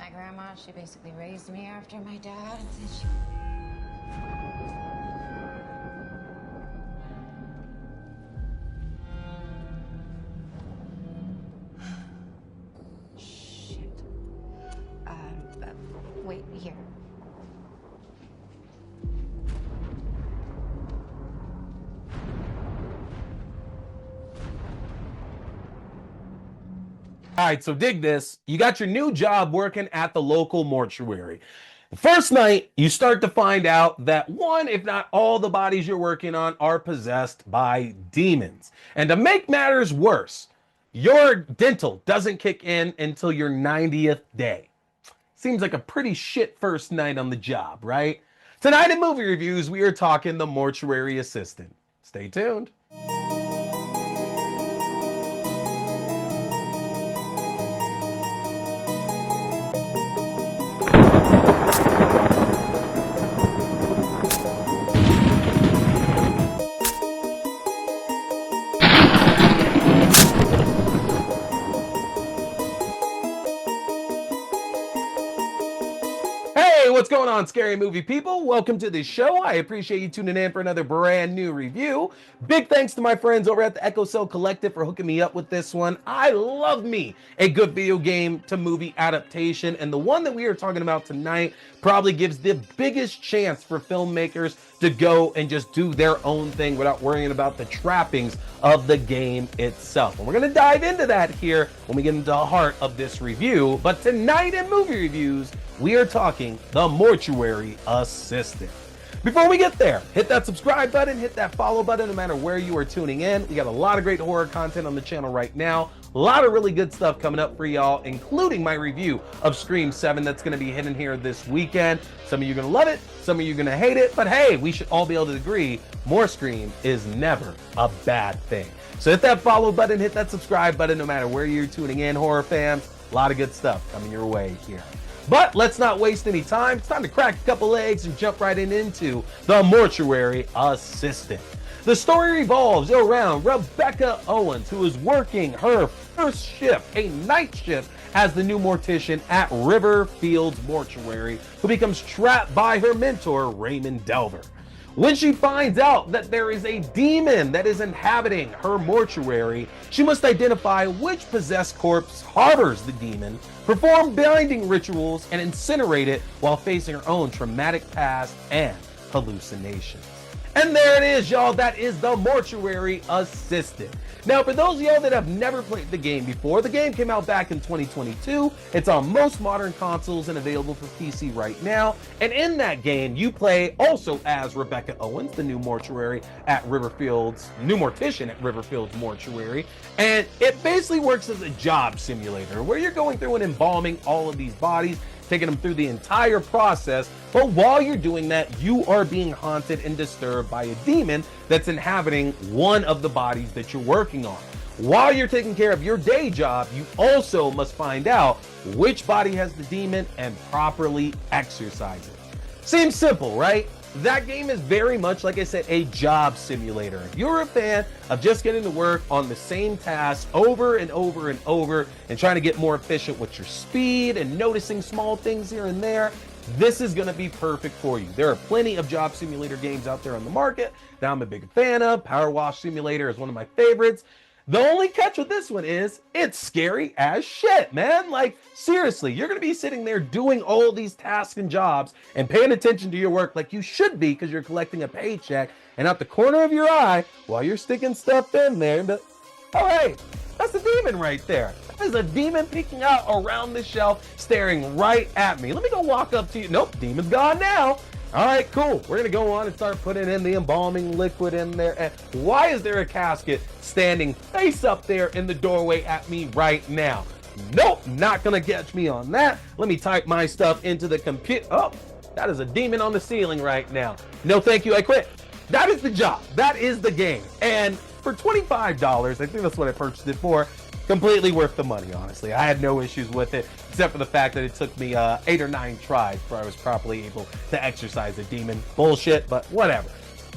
my grandma. She basically raised me after my dad. And then she... Shit. Wait, here. All right, so dig this. You got your new job working at the local mortuary. The first night, you start to find out that one, if not all the bodies you're working on are possessed by demons. And to make matters worse, your dental doesn't kick in until your 90th day. Seems like a pretty shit first night on the job, right? Tonight in Movie Reviews, we are talking The Mortuary Assistant. Stay tuned. Hey, what's going on, scary movie people? Welcome to the show. I appreciate you tuning in for another brand new review. Big thanks to my friends over at the Echo Cell Collective for hooking me up with this one. I love me a good video game to movie adaptation, and the one that we are talking about tonight probably gives the biggest chance for filmmakers to go and just do their own thing without worrying about the trappings of the game itself. And we're going to dive into that here when we get into the heart of this review. But tonight in Movie Reviews, we are talking The Mortuary Assistant. Before we get there, hit that subscribe button, hit that follow button no matter where you are tuning in. We got a lot of great horror content on the channel right now. A lot of really good stuff coming up for y'all, including my review of Scream 7 that's going to be hitting here this weekend. Some of you are going to love it, some of you are going to hate it, but hey, we should all be able to agree more Scream is never a bad thing. So hit that follow button, hit that subscribe button no matter where you're tuning in, horror fans. A lot of good stuff coming your way here. But let's not waste any time. It's time to crack a couple eggs and jump right into The Mortuary Assistant. The story revolves around Rebecca Owens, who is working her first shift, a night shift, as the new mortician at River Fields Mortuary, who becomes trapped by her mentor, Raymond Delver. When she finds out that there is a demon that is inhabiting her mortuary, she must identify which possessed corpse harbors the demon, perform binding rituals, and incinerate it while facing her own traumatic past and hallucinations. And there it is, y'all. That is The Mortuary Assistant. Now, for those of y'all that have never played the game before, the game came out back in 2022. It's on most modern consoles and available for PC right now. And in that game, you play also as Rebecca Owens, the new mortuary at River Fields, new mortician at River Fields Mortuary. And it basically works as a job simulator where you're going through and embalming all of these bodies, taking them through the entire process. But while you're doing that, you are being haunted and disturbed by a demon that's inhabiting one of the bodies that you're working on. While you're taking care of your day job, you also must find out which body has the demon and properly exorcise it. Seems simple, right? That game is very much, like I said, a job simulator. If you're a fan of just getting to work on the same task over and over and over and trying to get more efficient with your speed and noticing small things here and there, this is going to be perfect for you. There are plenty of job simulator games out there on the market that I'm a big fan of. Power Wash Simulator is one of my favorites. The only catch with this one is it's scary as shit, man. Like, seriously, you're going to be sitting there doing all these tasks and jobs and paying attention to your work like you should be because you're collecting a paycheck, and out the corner of your eye, while you're sticking stuff in there, but, oh, hey, that's a demon right there. There's a demon peeking out around the shelf, staring right at me. Let me go walk up to you. Nope, demon's gone now. All right, cool. We're going to go on and start putting in the embalming liquid in there. And why is there a casket standing face up there in the doorway at me right now? Nope, not going to catch me on that. Let me type my stuff into the computer. Oh, that is a demon on the ceiling right now. No, thank you. I quit. That is the job. That is the game. And for $25, I think that's what I purchased it for. Completely worth the money, honestly. I had no issues with it, except for the fact that it took me 8 or 9 tries before I was properly able to exorcise a demon. Bullshit, but whatever.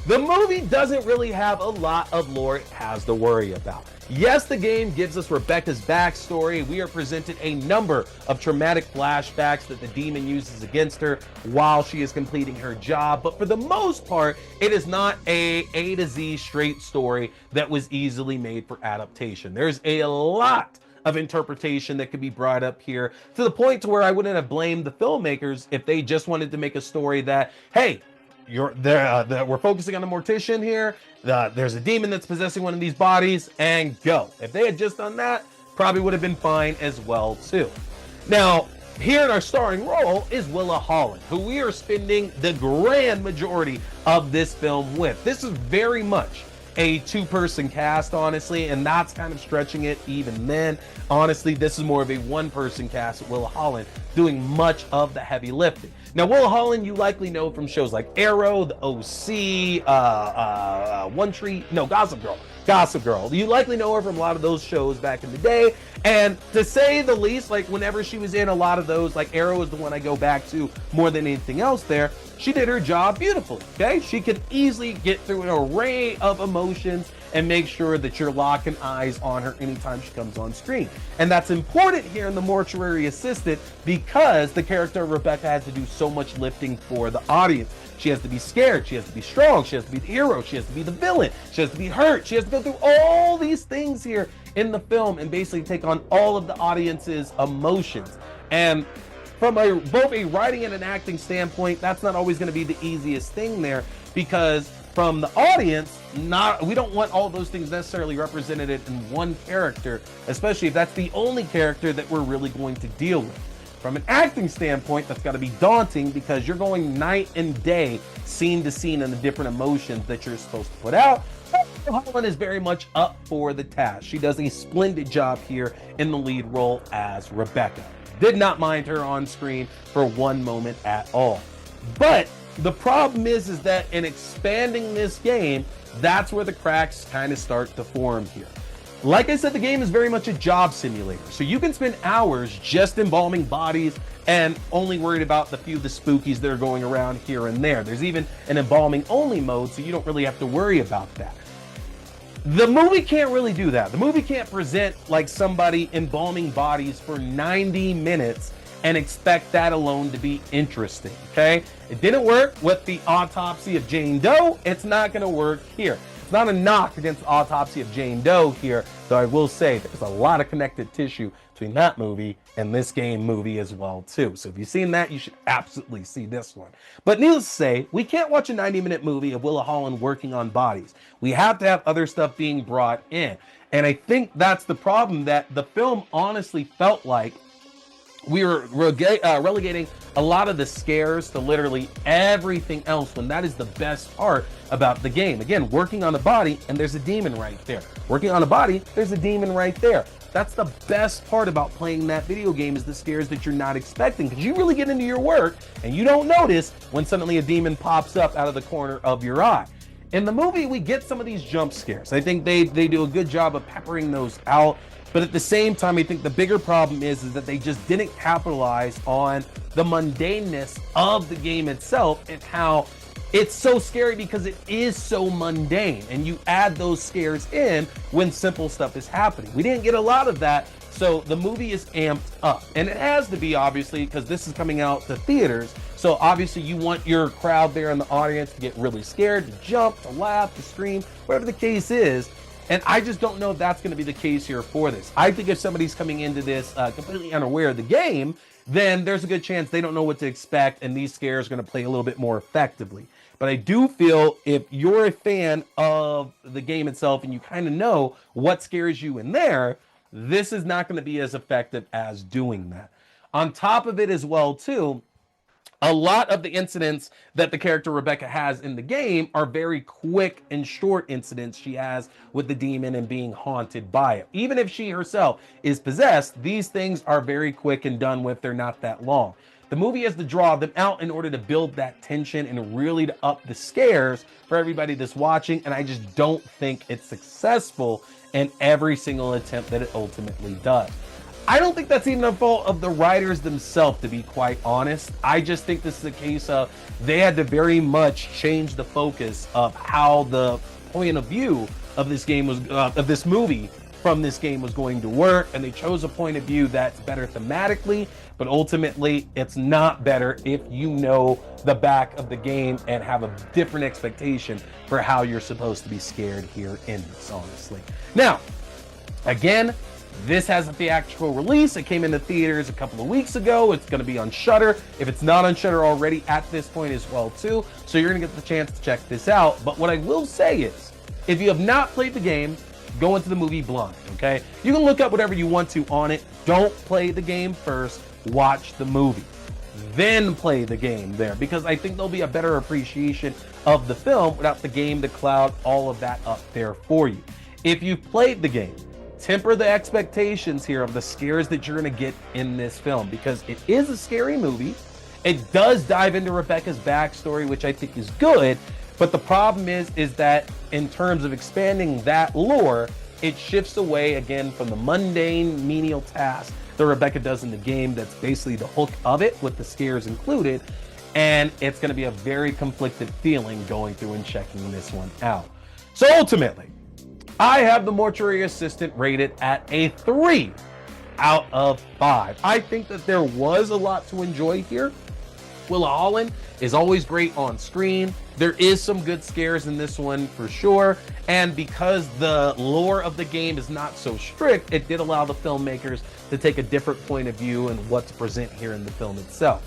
The movie doesn't really have a lot of lore it has to worry about. Yes, the game gives us Rebecca's backstory. We are presented a number of traumatic flashbacks that the demon uses against her while she is completing her job. But for the most part, it is not A to Z straight story that was easily made for adaptation. There's a lot of interpretation that could be brought up here, to the point to where I wouldn't have blamed the filmmakers if they just wanted to make a story that, hey, we're focusing on the mortician here. There's a demon that's possessing one of these bodies, and go. If they had just done that, probably would have been fine as well too. Now, here in our starring role is Willa Holland, who we are spending the grand majority of this film with. This is very much a two-person cast, honestly, and that's kind of stretching it even then. Honestly, this is more of a one-person cast with Willa Holland doing much of the heavy lifting. Now, Willa Holland, you likely know from shows like Arrow, The OC, Gossip Girl. You likely know her from a lot of those shows back in the day. And to say the least, like whenever she was in a lot of those, like Arrow is the one I go back to more than anything else there, she did her job beautifully, okay? She could easily get through an array of emotions and make sure that you're locking eyes on her anytime she comes on screen. And that's important here in the Mortuary Assistant because the character of Rebecca has to do so much lifting for the audience. She has to be scared, she has to be strong, she has to be the hero, she has to be the villain, she has to be hurt, she has to go through all these things here in the film and basically take on all of the audience's emotions. And from both a writing and an acting standpoint, that's not always going to be the easiest thing there, because from the audience, we don't want all those things necessarily represented in one character, especially if that's the only character that we're really going to deal with. From an acting standpoint, that's got to be daunting because you're going night and day, scene to scene, and the different emotions that you're supposed to put out. Holland is very much up for the task. She does a splendid job here in the lead role as Rebecca. Did not mind her on screen for one moment at all. But the problem is that in expanding this game, that's where the cracks kind of start to form here. Like I said, the game is very much a job simulator. So you can spend hours just embalming bodies and only worried about the few of the spookies that are going around here and there. There's even an embalming only mode, so you don't really have to worry about that. The movie can't really do that. The movie can't present like somebody embalming bodies for 90 minutes and expect that alone to be interesting, okay? It didn't work with the autopsy of Jane Doe. It's not gonna work here. It's not a knock against the autopsy of Jane Doe here, though I will say there's a lot of connected tissue between that movie and this game movie as well too. So if you've seen that, you should absolutely see this one. But needless to say, we can't watch a 90-minute movie of Willa Holland working on bodies. We have to have other stuff being brought in. And I think that's the problem, that the film honestly felt like we were relegating a lot of the scares to literally everything else, when that is the best part about the game. Again, working on a body and there's a demon right there. Working on a body, there's a demon right there. That's the best part about playing that video game, is the scares that you're not expecting, because you really get into your work and you don't notice when suddenly a demon pops up out of the corner of your eye. In the movie, we get some of these jump scares. I think they do a good job of peppering those out. But at the same time, I think the bigger problem is that they just didn't capitalize on the mundaneness of the game itself and how it's so scary because it is so mundane. And you add those scares in when simple stuff is happening. We didn't get a lot of that, so the movie is amped up. And it has to be, obviously, because this is coming out to theaters. So obviously you want your crowd there in the audience to get really scared, to jump, to laugh, to scream, whatever the case is. And I just don't know if that's going to be the case here for this. I think if somebody's coming into this completely unaware of the game, then there's a good chance they don't know what to expect, and these scares are going to play a little bit more effectively. But I do feel if you're a fan of the game itself and you kind of know what scares you in there, this is not going to be as effective as doing that. On top of it as well, too, a lot of the incidents that the character Rebecca has in the game are very quick and short incidents she has with the demon and being haunted by it. Even if she herself is possessed, these things are very quick and done with. They're not that long. The movie has to draw them out in order to build that tension and really to up the scares for everybody that's watching. And I just don't think it's successful in every single attempt that it ultimately does. I don't think that's even a fault of the writers themselves, to be quite honest. I just think this is a case of they had to very much change the focus of how the point of view of this game was, of this movie from this game was going to work, and they chose a point of view that's better thematically, but ultimately it's not better if you know the back of the game and have a different expectation for how you're supposed to be scared here in this, honestly. Now, again, this has a theatrical release. It came into theaters a couple of weeks ago. It's going to be on Shudder. If it's not on Shudder already at this point as well too, so you're going to get the chance to check this out. But what I will say is, if you have not played the game, go into the movie blind, okay? You can look up whatever you want to on it. Don't play the game first. Watch the movie, then play the game there, because I think there'll be a better appreciation of the film without the game to cloud all of that up there for you. If you've played the game, temper the expectations here of the scares that you're going to get in this film, because it is a scary movie. It does dive into Rebecca's backstory, which I think is good, but the problem is that in terms of expanding that lore, it shifts away again from the mundane, menial tasks that Rebecca does in the game. That's basically the hook of it, with the scares included, and it's going to be a very conflicted feeling going through and checking this one out. So ultimately, I have the Mortuary Assistant rated at a 3 out of 5. I think that there was a lot to enjoy here. Willa Holland is always great on screen. There is some good scares in this one for sure. And because the lore of the game is not so strict, it did allow the filmmakers to take a different point of view and what to present here in the film itself.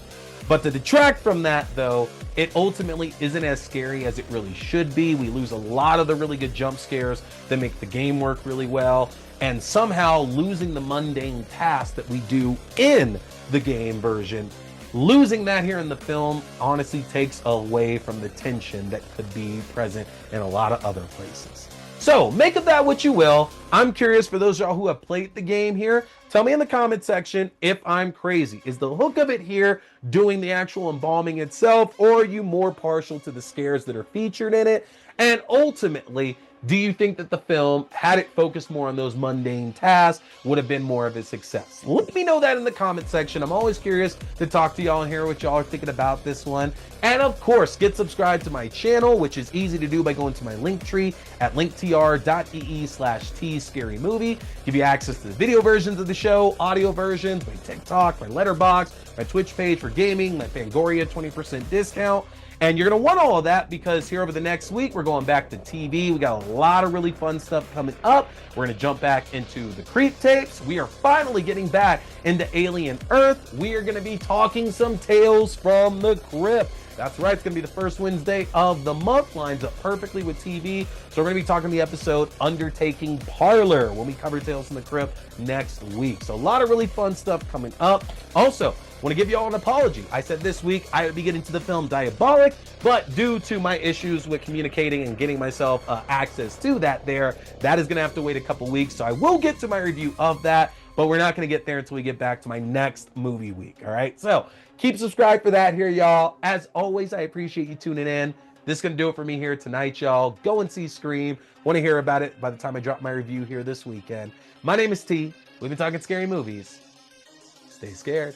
But to detract from that, though, it ultimately isn't as scary as it really should be. We lose a lot of the really good jump scares that make the game work really well. And somehow losing the mundane tasks that we do in the game version, losing that here in the film honestly takes away from the tension that could be present in a lot of other places. So make of that what you will. I'm curious, for those of y'all who have played the game here, tell me in the comment section if I'm crazy. Is the hook of it here doing the actual embalming itself, or are you more partial to the scares that are featured in it? And ultimately, do you think that the film, had it focused more on those mundane tasks, would have been more of a success? Let me know that in the comment section. I'm always curious to talk to y'all and hear what y'all are thinking about this one. And of course, get subscribed to my channel, which is easy to do by going to my link tree at linktr.ee/tscarymovie. Give you access to the video versions of the show, audio versions, my TikTok, my Letterboxd, my Twitch page for gaming, my Fangoria 20% discount. And you're going to want all of that, because here over the next week, we're going back to TV. We got a lot of really fun stuff coming up. We're going to jump back into the Creep tapes. We are finally getting back into Alien Earth. We are going to be talking some Tales from the Crypt. That's right, it's going to be the first Wednesday of the month. Lines up perfectly with TV. So we're going to be talking the episode Undertaking Parlor when we cover Tales from the Crypt next week. So a lot of really fun stuff coming up. Also, want to give you all an apology. I said this week I would be getting to the film Diabolic, but due to my issues with communicating and getting myself access to that that is going to have to wait a couple weeks. So I will get to my review of that, but we're not going to get there until we get back to my next movie week. All right, so keep subscribed for that here, y'all. As always, I appreciate you tuning in. This is going to do it for me here tonight, y'all. Go and see Scream. Want to hear about it by the time I drop my review here this weekend. My name is T. We've been talking scary movies. Stay scared.